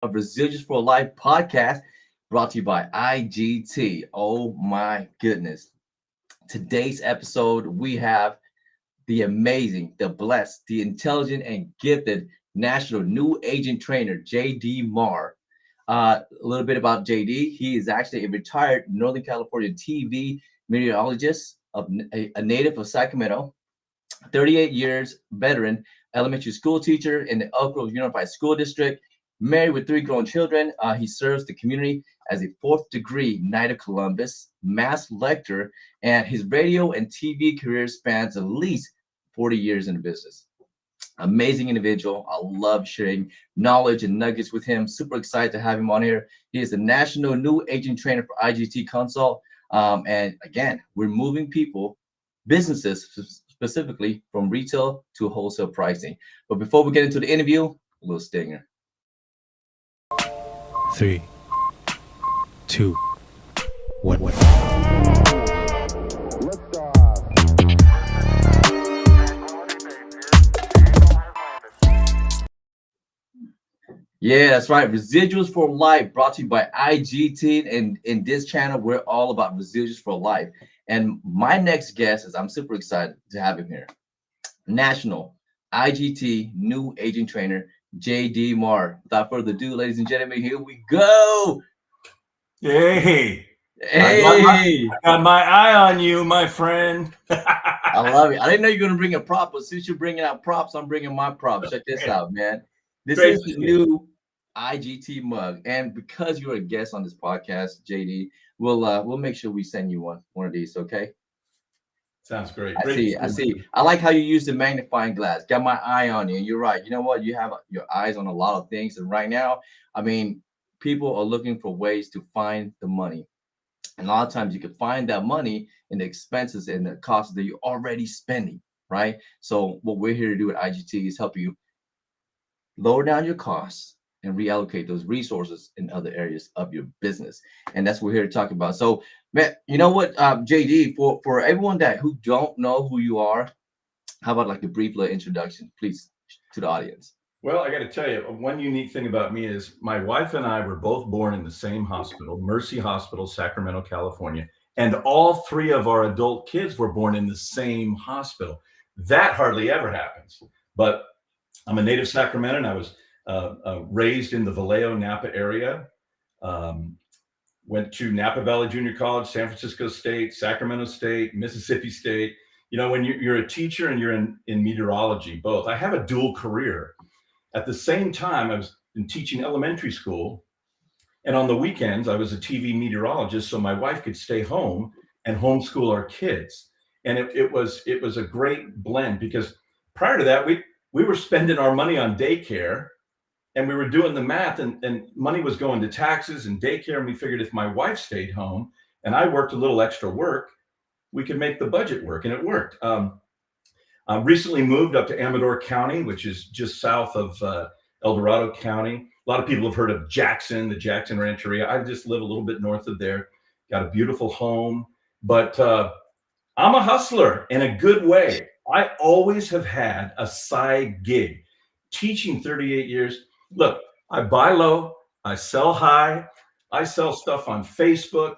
of Residuals for Life podcast brought to you by IGT. Oh my goodness. Today's episode, we have the amazing, the blessed, the intelligent, and gifted National New Agent Trainer, JD Maher. A little bit about JD. He is actually a retired Northern California TV meteorologist, a native of Sacramento, 38 years veteran, elementary school teacher in the Elk Grove Unified School District, married with three grown children. He serves the community as a fourth degree Knight of Columbus, mass lecturer, and his radio and TV career spans at least 40 years in the business. Amazing individual. I love sharing knowledge and nuggets with him. Super excited to have him on here. He is the National New Agent Trainer for IGT Consult. And again, we're moving people, businesses specifically, from retail to wholesale pricing. But before we get into the interview, a little stinger. 3, 2, 1. Yeah, that's right. Residuals for Life brought to you by IGT. And in this channel, we're all about residuals for life. And my next guest is, I'm super excited to have him here. National IGT New Agent Trainer, JD Maher. Without further ado, ladies and gentlemen, here we go. Hey. Hey. I got my eye on you, my friend. I love it. I didn't know you were going to bring a prop, but since you're bringing out props, I'm bringing my props. Check this out, man. This Great is the new IGT mug. And because you're a guest on this podcast, JD, we'll make sure we send you one of these, okay? Sounds great. I see. I like how you use the magnifying glass. Got my eye on you. And you're right. You know what? You have your eyes on a lot of things. And right now, I mean, people are looking for ways to find the money. And a lot of times you can find that money in the expenses and the costs that you're already spending, right? So what we're here to do at IGT is help you lower down your costs and reallocate those resources in other areas of your business. And that's what we're here to talk about. So, man, you know what, JD, for everyone who don't know who you are, how about like a brief little introduction, please, to the audience? Well, I got to tell you, one unique thing about me is my wife and I were both born in the same hospital, Mercy Hospital, Sacramento, California. And all three of our adult kids were born in the same hospital. That hardly ever happens. But I'm a native Sacramento, and I was raised in the Vallejo, Napa area. Went to Napa Valley Junior College, San Francisco State, Sacramento State, Mississippi State. You know, when you're a teacher and you're in meteorology, both. I have a dual career. At the same time, I was teaching elementary school. And on the weekends, I was a TV meteorologist, so my wife could stay home and homeschool our kids. And it was a great blend, because prior to that, we were spending our money on daycare, and we were doing the math, and money was going to taxes and daycare. And we figured if my wife stayed home and I worked a little extra work, we could make the budget work, and it worked. I recently moved up to Amador County, which is just south of El Dorado County. A lot of people have heard of Jackson, the Jackson Rancheria. I just live a little bit north of there. Got a beautiful home, but I'm a hustler in a good way. I always have had a side gig. Teaching 38 years. Look, I buy low, I sell high, I sell stuff on Facebook.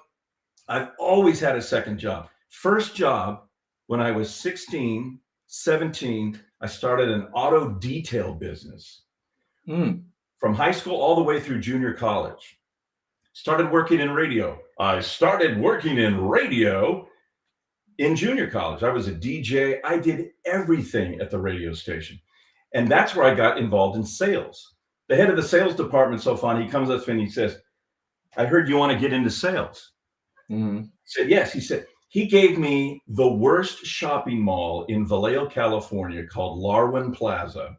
I've always had a second job. First job, when I was 16, 17, I started an auto detail business. From high school all the way through junior college. Started working in radio. I started working in radio in junior college. I was a DJ. I did everything at the radio station. And that's where I got involved in sales. The head of the sales department, so fun, he comes up to me and he says, I heard you want to get into sales. I said, yes. He said, he gave me the worst shopping mall in Vallejo, California, called Larwin Plaza.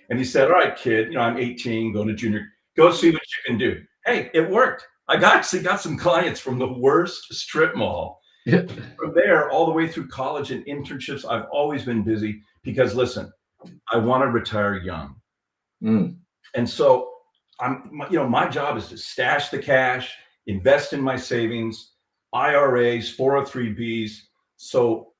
And he said, all right, kid, you know, I'm 18, going to junior, go see what you can do. Hey, it worked. I actually got some clients from the worst strip mall. From there, all the way through college and internships, I've always been busy because, listen, I want to retire young. And so my job is to stash the cash, invest in my savings, IRAs, 403Bs. So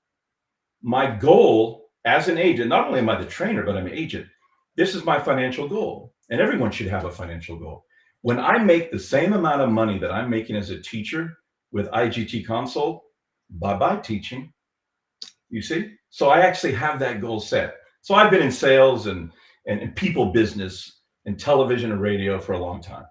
my goal as an agent, not only am I the trainer, but I'm an agent. This is my financial goal. And everyone should have a financial goal. When I make the same amount of money that I'm making as a teacher with IGT consult, bye-bye teaching. You see? So I actually have that goal set. So I've been in sales and people business and television and radio for a long time.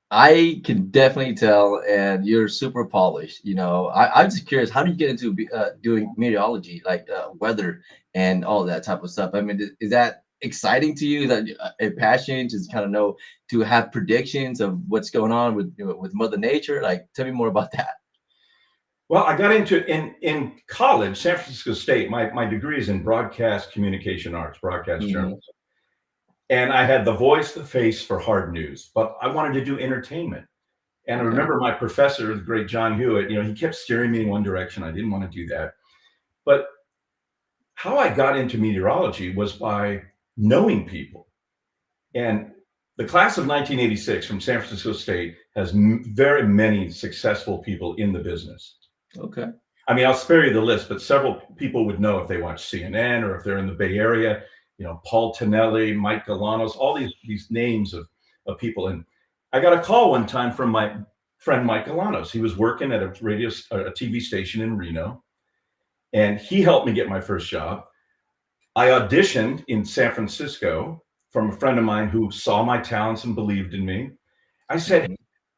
I can definitely tell, and you're super polished. I'm just curious, how did you get into doing meteorology, like weather and all that type of stuff? I mean, is that exciting to you? Is that a passion to kind of know, to have predictions of what's going on with Mother Nature? Like, tell me more about that. Well, I got into in college, San Francisco State. My degree is in broadcast communication arts, broadcast Mhm. journalism. And I had the voice, the face for hard news, but I wanted to do entertainment. And I Okay. remember my professor, the great John Hewitt, he kept steering me in one direction. I didn't want to do that. But how I got into meteorology was by knowing people. And the class of 1986 from San Francisco State has very many successful people in the business. Okay. I mean, I'll spare you the list, but several people would know if they watch CNN or if they're in the Bay Area. Paul Tonelli, Mike Galanos, all these names of people. And I got a call one time from my friend Mike Galanos. He was working at a TV station in Reno, and he helped me get my first job. I auditioned in San Francisco from a friend of mine who saw my talents and believed in me. I said, Mhm.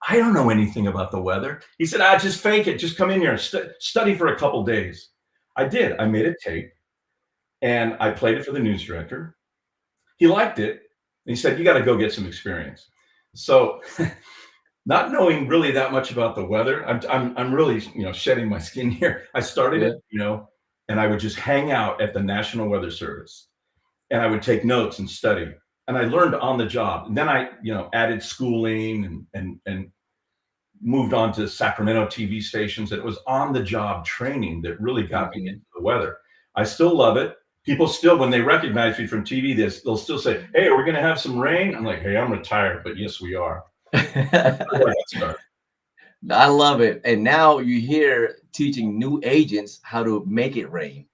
I don't know anything about the weather. He said, just fake it. Just come in here and study for a couple days. I did. I made a tape and I played it for the news director. He liked it. And he said, you got to go get some experience. So not knowing really that much about the weather, I'm really, shedding my skin here. I started Yeah. it, and I would just hang out at the National Weather Service and I would take notes and study. And I learned on the job. And then I, added schooling and moved on to Sacramento TV stations. And it was on the job training that really got me into Mhm. the weather. I still love it. People still, when they recognize me from TV, they'll still say, hey, are we going to have some rain? I'm like, hey, I'm retired, but yes, we are. That's where I got started. I love it. And now you're here teaching new agents how to make it rain,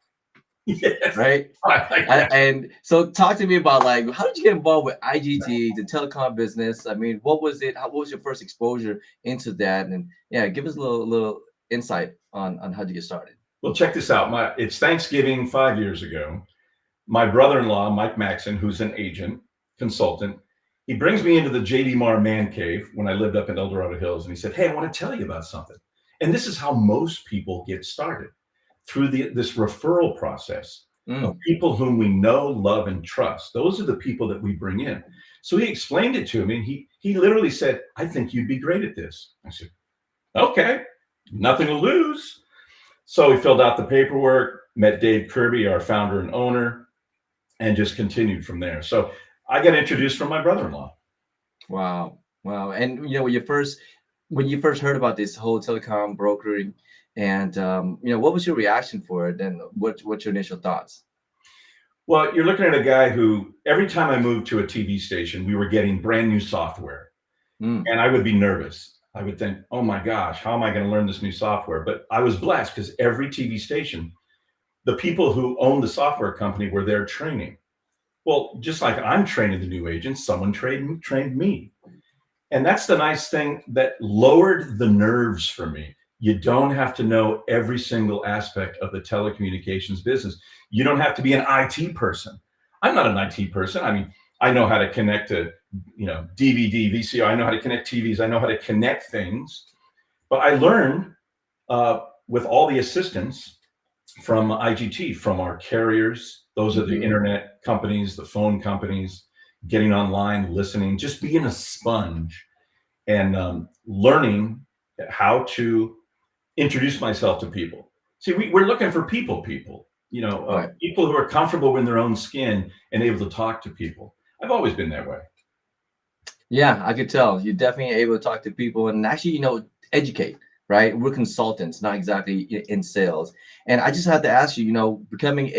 Yes, right? I like that. And so talk to me about, like, how did you get involved with IGT, the telecom business? I mean, what was it? What was your first exposure into that? And yeah, give us a little insight on how to get started. Well, check this out. It's Thanksgiving 5 years ago. My brother-in-law, Mike Maxon, who's an agent, consultant, he brings me into the JD Maher man cave when I lived up in El Dorado Hills. And he said, hey, I want to tell you about something. And this is how most people get started, through this referral process of Mm. people whom we know, love, and trust. Those are the people that we bring in. So he explained it to me. And he literally said, I think you'd be great at this. I said, okay, nothing to lose. So we filled out the paperwork, met Dave Kirby, our founder and owner, and just continued from there. So I got introduced from my brother-in-law. Wow. Wow. And when you first heard about this whole telecom brokering, and what was your reaction for it? And what's your initial thoughts? Well, you're looking at a guy who, every time I moved to a TV station, we were getting brand new software. Mm. And I would be nervous. I would think, oh my gosh, how am I going to learn this new software? But I was blessed because every TV station, the people who owned the software company were there training. Well, just like I'm training the new agents, someone trained me. And that's the nice thing that lowered the nerves for me. You don't have to know every single aspect of the telecommunications business. You don't have to be an IT person. I'm not an IT person. I mean, I know how to connect to, DVD, VCR. I know how to connect TVs. I know how to connect things. But I learned with all the assistance from IGT, from our carriers. Those are the Mhm. internet companies, the phone companies, getting online, listening, just being a sponge and learning how to introduce myself to people. See, we're looking for people, Right. people who are comfortable in their own skin and able to talk to people. I've always been that way. Yeah, I could tell you're definitely able to talk to people and actually, educate, right? We're consultants, not exactly in sales. And I just had to ask you, becoming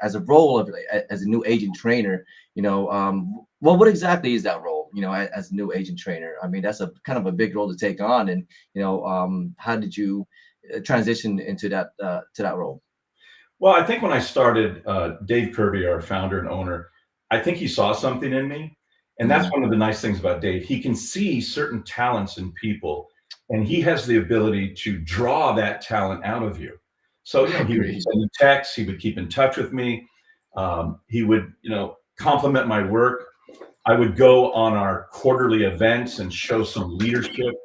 as a role of as a new agent trainer, well, what exactly is that role, as a new agent trainer? I mean, that's a kind of a big role to take on. And, how did you transition into that to that role? Well, I think when I started, Dave Kirby, our founder and owner, I think he saw something in me. And that's one of the nice things about Dave. He can see certain talents in people, and he has the ability to draw that talent out of you. So, he would send me texts, he would keep in touch with me. He would, compliment my work. I would go on our quarterly events and show some leadership,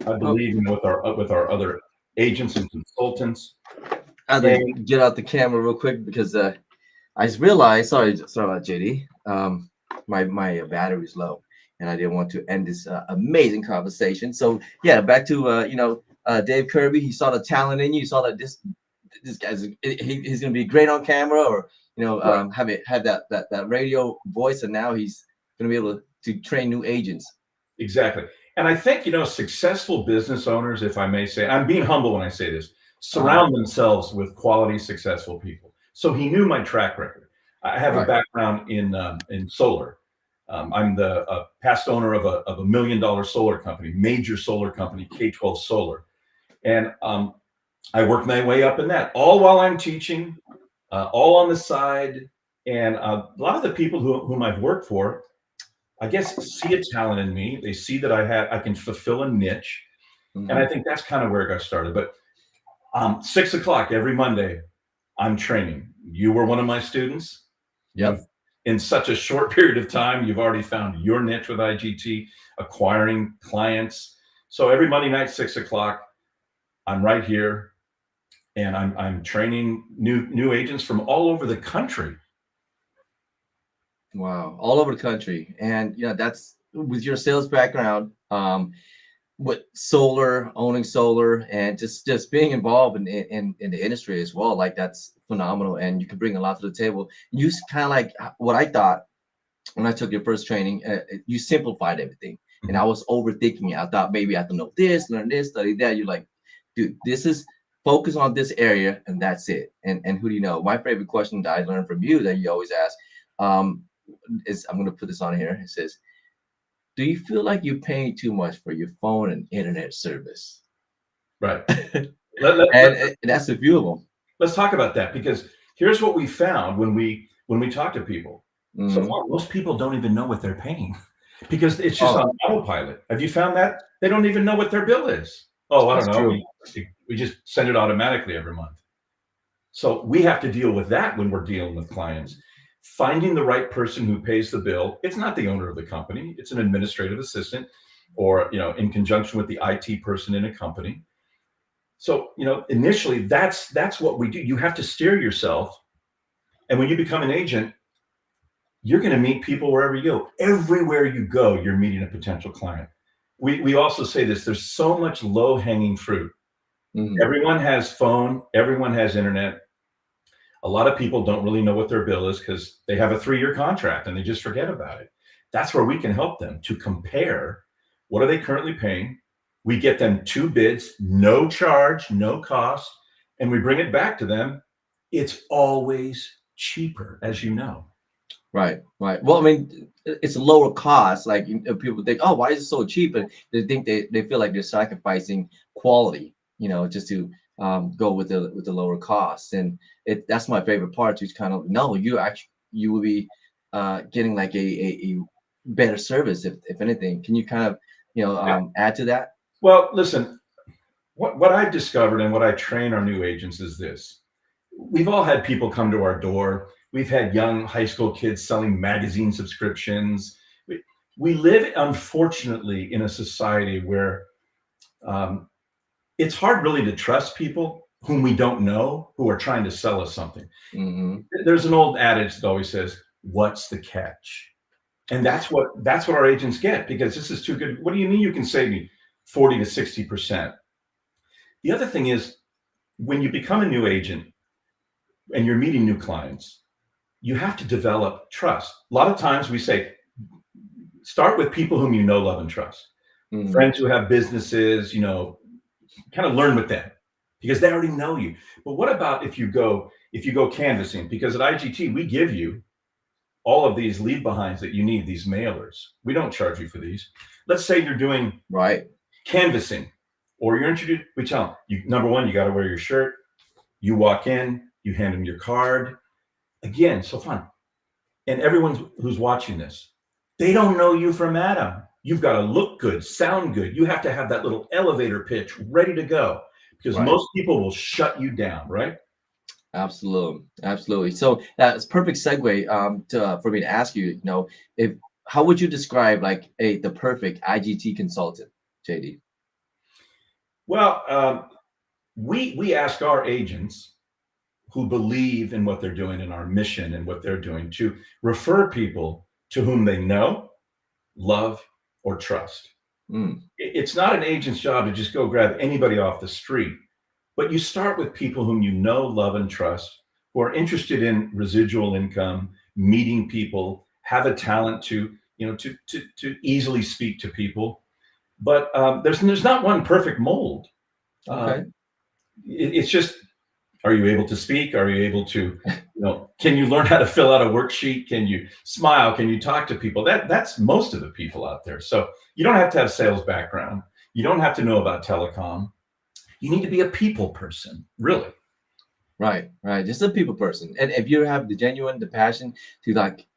I believe, with our other agents and consultants. I'll get out the camera real quick because I just realized, sorry about JD. My battery's low, and I didn't want to end this amazing conversation. So yeah, back to Dave Kirby. He saw the talent in you. He saw that this guy's he's gonna be great on camera, or have that radio voice, and now he's gonna be able to train new agents. Exactly. And I think, successful business owners, if I may say, I'm being humble when I say this, surround themselves with quality, successful people. So he knew my track record. I have a background in solar. I'm the past owner of a $1 million solar company, major solar company, K-12 Solar. And I worked my way up in that, all while I'm teaching, all on the side. And a lot of the people whom I've worked for, I guess, see a talent in me. They see that I can fulfill a niche. And I think that's kind of where it got started. But 6 o'clock every Monday, I'm training. You were one of my students. Yep. In such a short period of time, you've already found your niche with IGT, acquiring clients. So every Monday night, 6 o'clock, I'm right here, and I'm training new agents from all over the country. Wow, all over the country. And that's with your sales background, with owning solar, and just being involved in the industry as well. Like, that's phenomenal, and you can bring a lot to the table. You kind of like what I thought when I took your first training. You simplified everything, and I was overthinking it. I thought maybe I have to know this, learn this, study that. You're like, dude, this is focus on this area, and that's it. And who do you know? My favorite question that I learned from you that you always ask is, I'm going to put this on here. It says, do you feel like you're paying too much for your phone and internet service? Right. And that's a few of them. Let's talk about that, because here's what we found when we talk to people. So far, most people don't even know what they're paying because it's just on autopilot. Have you found that? They don't even know what their bill is. Oh, I don't know. We just send it automatically every month. So we have to deal with that when we're dealing with clients. Finding the right person who pays the bill. It's not the owner of the company. It's an administrative assistant, or, in conjunction with the IT person in a company. So, initially that's what we do. You have to steer yourself. And when you become an agent, you're going to meet people wherever you go. Everywhere you go, you're meeting a potential client. We also say this, there's so much low hanging fruit. Everyone has phone, everyone has internet. A lot of people don't really know what their bill is because they have a 3-year contract and they just forget about it. That's where we can help them to compare. What are they currently paying? We get them 2 bids, no charge, no cost, and we bring it back to them. It's always cheaper, as you know. Right. Well, I mean, it's a lower cost. Like, people think, oh, why is it so cheap? And they think they feel like they're sacrificing quality, just to go with the lower costs. And that's my favorite part. To kind of, no, you will be getting like a better service, if anything. Can you kind of add to that? Well, listen, what I've discovered and what I train our new agents is this. We've all had people come to our door. We've had young high school kids selling magazine subscriptions. We live, unfortunately, in a society where it's hard really to trust people whom we don't know, who are trying to sell us something. There's an old adage that always says, what's the catch? And that's what our agents get, because this is too good. What do you mean you can save me 40 to 60%? The other thing is, when you become a new agent and you're meeting new clients, you have to develop trust. A lot of times we say, start with people whom you know, love, and trust. Friends who have businesses, kind of learn with them because they already know you. But what about if you go canvassing? Because at IGT, we give you all of these leave behinds that you need, these mailers. We don't charge you for these. Let's say you're doing canvassing, or you're introduced. We tell them, number one, you got to wear your shirt. You walk in, you hand them your card. Again, so fun. And everyone who's watching this, They don't know you from Adam. You've got to look good, sound good. You have to have that little elevator pitch ready to go because Right. most people will shut you down, right? Absolutely, absolutely. So that's perfect segue for me to ask you. If how would you describe like the perfect IGT consultant, JD? Well, we ask our agents who believe in what they're doing and our mission and what they're doing to refer people to whom they know, love, or trust. Mm, It's not an agent's job to just go grab anybody off the street, but you start with people whom you know, love, and trust, who are interested in residual income, meeting people, have a talent to to easily speak to people. But there's not one perfect mold. okay. It's just, are you able to speak? Are you able to, can you learn how to fill out a worksheet? Can you smile? Can you talk to people? That's most of the people out there. So you don't have to have sales background. You don't have to know about telecom. You need to be a people person, really. Right, right. Just a people person. And if you have the passion to like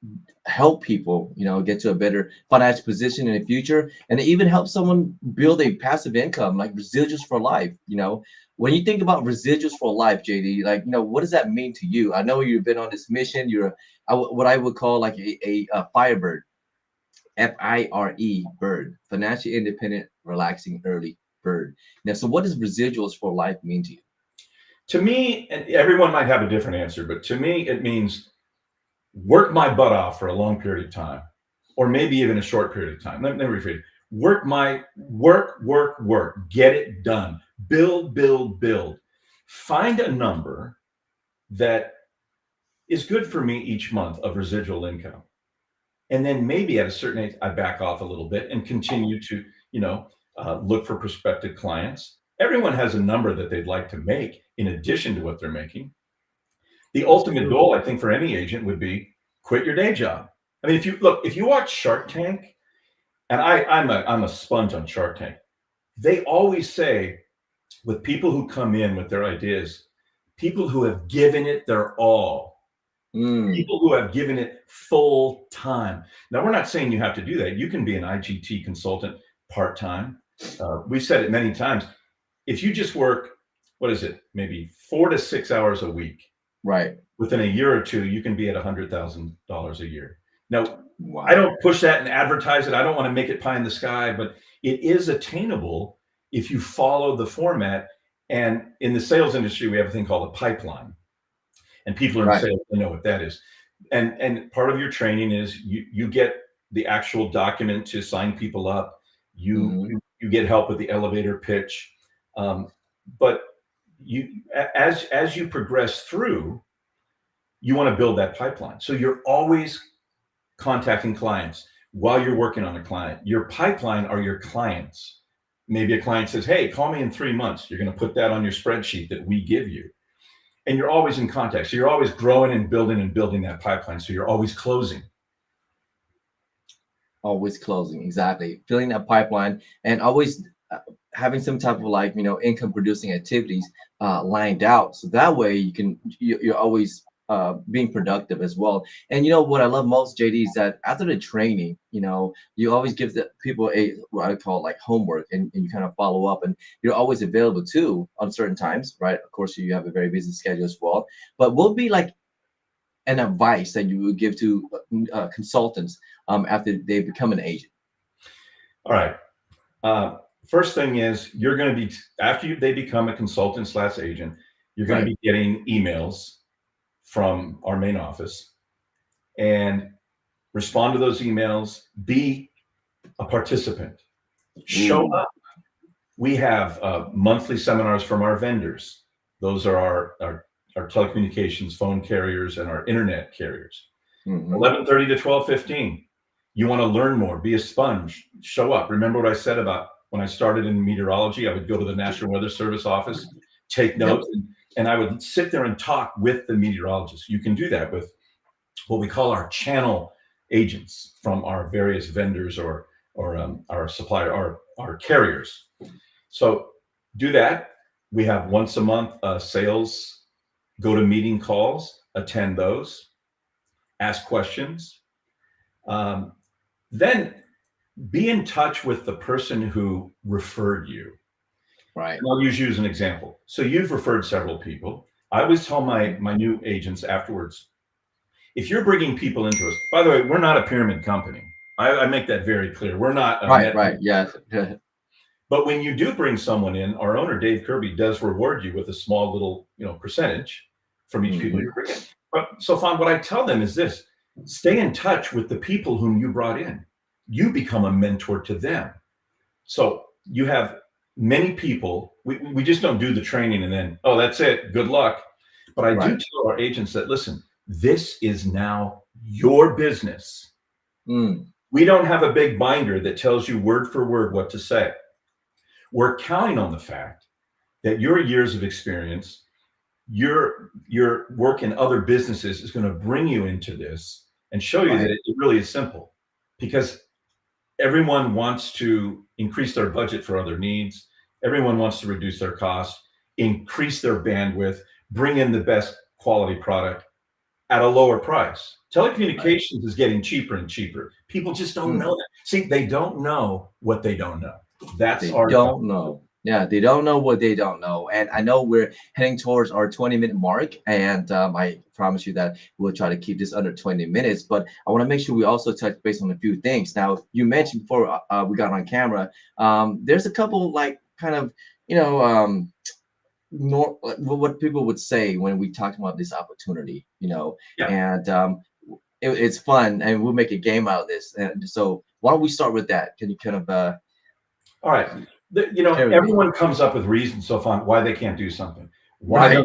help people, get to a better financial position in the future, and even help someone build a passive income like residuals for life. When you think about residuals for life, JD, like, what does that mean to you? I know you've been on this mission. You're what I would call like a firebird, FIRE bird, financially independent, relaxing early bird. Now, so what does residuals for life mean to you? To me, and everyone might have a different answer, but to me, it means work my butt off for a long period of time, or maybe even a short period of time. Let me rephrase. Work, get it done. Build. Find a number that is good for me each month of residual income. And then maybe at a certain age, I back off a little bit and continue to, look for prospective clients. Everyone has a number that they'd like to make in addition to what they're making. The ultimate goal, I think, for any agent would be quit your day job. I mean, if you watch Shark Tank, and I'm a sponge on Shark Tank, they always say with people who come in with their ideas, people who have given it their all, people who have given it full time. Now, we're not saying you have to do that. You can be an IGT consultant part-time. We've said it many times. If you just work, what is it, maybe 4 to 6 hours a week, Right. within a year or two, you can be at $100,000 a year. Now, Wow. I don't push that and advertise it. I don't want to make it pie in the sky, but it is attainable if you follow the format. And in the sales industry, we have a thing called a pipeline. And people are in sales, they know what that is. And part of your training is you get the actual document to sign people up. You get help with the elevator pitch. But as you progress through, you want to build that pipeline. So you're always contacting clients while you're working on a client. Your pipeline are your clients. Maybe a client says, hey, call me in 3 months. You're going to put that on your spreadsheet that we give you. And you're always in contact. So you're always growing and building that pipeline. So you're always closing. Always closing, exactly. Filling that pipeline and always having some type of like, income producing activities lined out. So that way you're always being productive as well. And what I love most, JD, is that after the training, you always give the people what I call like homework, and you kind of follow up, and you're always available too on certain times, right? Of course, you have a very busy schedule as well. But what would be like an advice that you would give to consultants after they become an agent? All right. First thing is, you're going to be, after they become a consultant / agent, you're going to be getting emails from our main office, and respond to those emails. Be a participant. Show up. We have monthly seminars from our vendors. Those are our telecommunications phone carriers and our internet carriers. 11:30 to 12:15. You want to learn more, be a sponge, show up. Remember what I said about when I started in meteorology, I would go to the National Weather Service office, take notes, and I would sit there and talk with the meteorologist. You can do that with what we call our channel agents from our various vendors or our supplier, our carriers. So do that. We have once a month sales go to meeting calls, attend those, ask questions. Then be in touch with the person who referred you. Right. And I'll use you as an example. So you've referred several people. I always tell my new agents afterwards, if you're bringing people into us, by the way, we're not a pyramid company. I make that very clear. We're not. Right. Yes. But when you do bring someone in, our owner, Dave Kirby, does reward you with a small little, percentage from each people you bring in. But so Fawn, what I tell them is this: stay in touch with the people whom you brought in. You become a mentor to them. So you have many people. We just don't do the training and then, oh, that's it. Good luck. But I do tell our agents that, listen, this is now your business. We don't have a big binder that tells you word for word what to say. We're counting on the fact that your years of experience, your work in other businesses is going to bring you into this and show you that it really is simple, because everyone wants to increase their budget for other needs. Everyone wants to reduce their costs, increase their bandwidth, bring in the best quality product at a lower price. Telecommunications is getting cheaper and cheaper. People just don't know that. See, they don't know what they don't know. That's they don't know. Yeah, they don't know what they don't know. And I know we're heading towards our 20-minute mark. And I promise you that we'll try to keep this under 20 minutes. But I want to make sure we also touch base on a few things. Now, you mentioned before we got on camera, there's a couple what people would say when we talk about this opportunity, and it's fun, and we'll make a game out of this. And so why don't we start with that? Can you kind of all right. Everyone comes up with reasons so far why they can't do something, why they're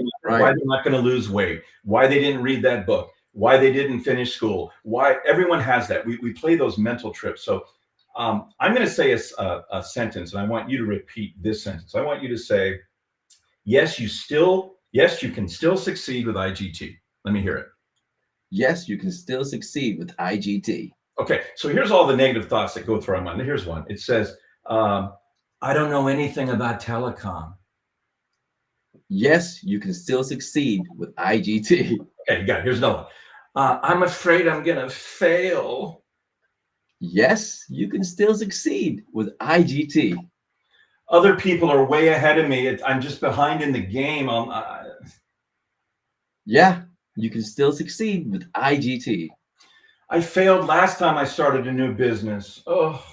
not going to lose weight, why they didn't read that book, why they didn't finish school, why everyone has that. We play those mental trips. So I'm going to say a sentence, and I want you to repeat this sentence. I want you to say, yes, you can still succeed with IGT. Let me hear it. Yes, you can still succeed with IGT. Okay, so here's all the negative thoughts that go through our mind. Here's one. It says, I don't know anything about telecom. Yes, you can still succeed with IGT. Okay, you got it. Here's another one. I'm afraid I'm going to fail. Yes, you can still succeed with IGT. Other people are way ahead of me. I'm just behind in the game. Yeah, you can still succeed with IGT. I failed last time I started a new business. Oh.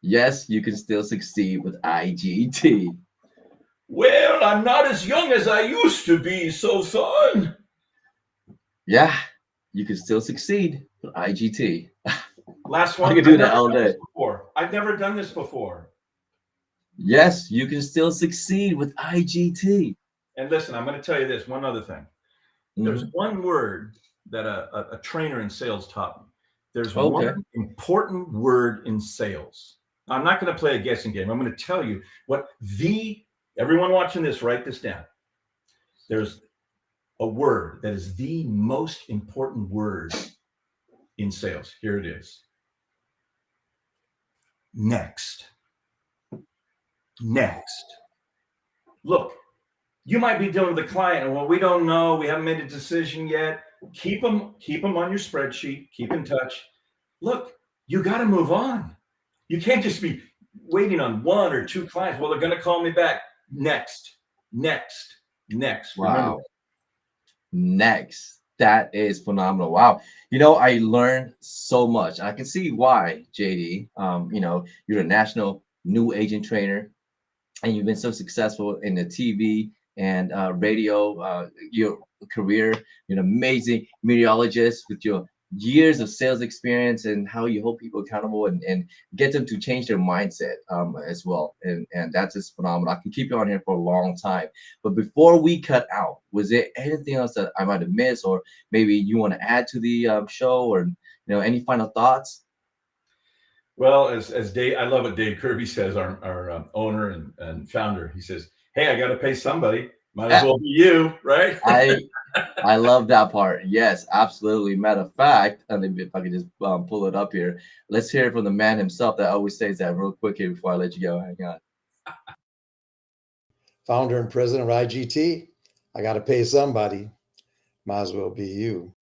Yes, you can still succeed with IGT. Well, I'm not as young as I used to be, so son. Yeah, you can still succeed with IGT. Last one. I can do that all day. I've never done this before. Yes, you can still succeed with IGT. And listen, I'm going to tell you this, one other thing. There's one word that a trainer in sales taught me. There's one important word in sales. I'm not going to play a guessing game. I'm going to tell you what everyone watching this, write this down. There's a word that is the most important word in sales. Here it is. Next. Look, you might be dealing with a client and, well, we don't know. We haven't made a decision yet. Keep them on your spreadsheet. Keep in touch. Look, you got to move on. You can't just be waiting on one or two clients. Well, they're going to call me back. Next. Wow. Next. That is phenomenal. Wow. I learned so much. I can see why, JD. You're a national new agent trainer, and you've been so successful in the TV and radio, your career. You're an amazing meteorologist with your years of sales experience and how you hold people accountable and get them to change their mindset as well. And that's just phenomenal. I can keep you on here for a long time. But before we cut out, was there anything else that I might have missed, or maybe you want to add to the show, or any final thoughts? Well, as Dave, I love what Dave Kirby says, our owner and founder. He says, "Hey, I got to pay somebody. Might as well be you, right?" I love that part. Yes, absolutely. Matter of fact, and if I could just pull it up here, let's hear it from the man himself that always says that real quick here before I let you go. Hang on. Founder and president of IGT. I got to pay somebody. Might as well be you.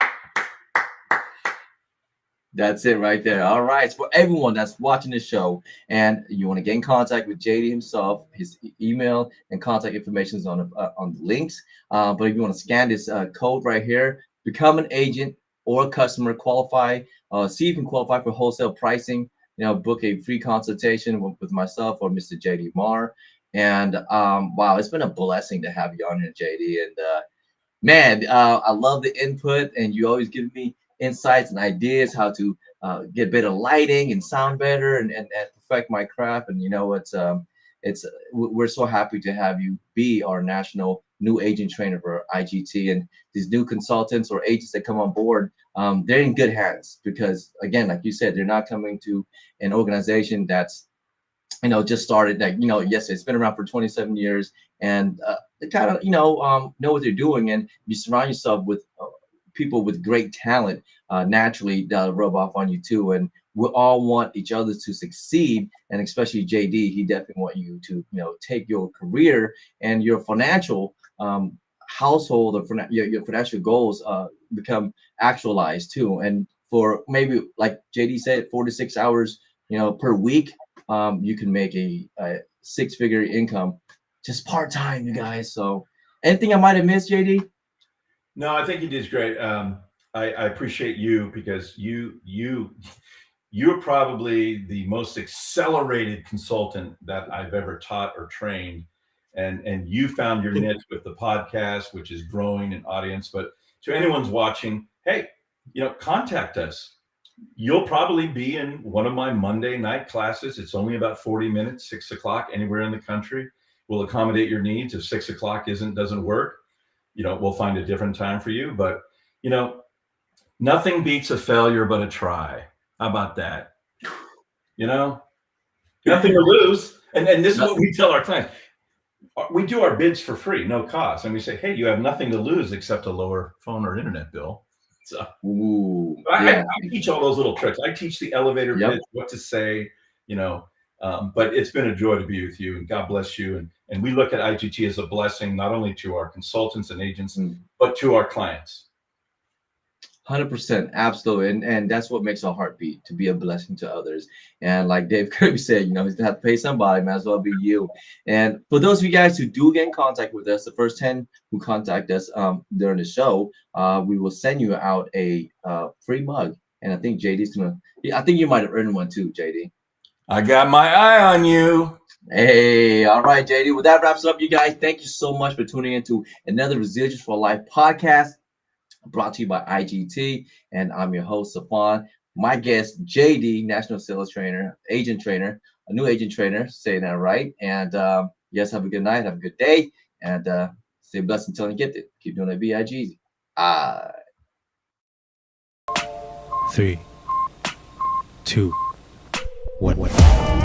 That's it right there. All right. So for everyone that's watching the show and you want to get in contact with JD himself, his email and contact information is on the links. But if you want to scan this code right here, become an agent or a customer, qualify, see if you can qualify for wholesale pricing. Book a free consultation with myself or Mr. JD Maher. And wow, it's been a blessing to have you on here, JD. And man, I love the input, and you always give me insights and ideas how to get better lighting and sound better and perfect my craft. And we're so happy to have you be our national new agent trainer for IGT, and these new consultants or agents that come on board. They're in good hands because, again, like you said, they're not coming to an organization that's just started yes, it's been around for 27 years, and they kind of know what they're doing, and you surround yourself with people with great talent. Naturally that'll rub off on you too, and we all want each other to succeed, and especially JD, he definitely want you to take your career and your financial household or your financial goals become actualized too. And for maybe, like JD said, 4 to 6 hours per week, you can make a 6-figure income just part-time, you guys. So anything I might have missed, JD? No, I think you did great. I appreciate you because you're probably the most accelerated consultant that I've ever taught or trained. And you found your niche with the podcast, which is growing in audience. But to anyone's watching, hey, contact us. You'll probably be in one of my Monday night classes. It's only about 40 minutes, 6 o'clock, anywhere in the country. We'll accommodate your needs. If 6 o'clock doesn't work, we'll find a different time for you. But, nothing beats a failure but a try. How about that? Nothing to lose. And this is what we tell our clients. We do our bids for free, no cost. And we say, hey, you have nothing to lose except a lower phone or internet bill. So I teach all those little tricks. I teach the elevator pitch, what to say, but it's been a joy to be with you, and God bless you. And we look at IGT as a blessing, not only to our consultants and agents, but to our clients. 100%, absolutely, and that's what makes our heart beat, to be a blessing to others. And like Dave Kirby said, he's gonna have to pay somebody, might as well be you. And for those of you guys who do get in contact with us, the first 10 who contact us during the show, we will send you out a free mug. And I think JD's gonna. I think you might have earned one too, JD. I got my eye on you. Hey, all right, JD. Well, that wraps it up, you guys. Thank you so much for tuning into another Residuals for Life podcast, brought to you by IGT, and I'm your host, Safan. My guest, JD, National Sales Trainer, Agent Trainer, a new agent trainer, saying that right. And yes, have a good night, have a good day, and stay blessed until you get it. Keep doing it, BIG. 3, 2, 1.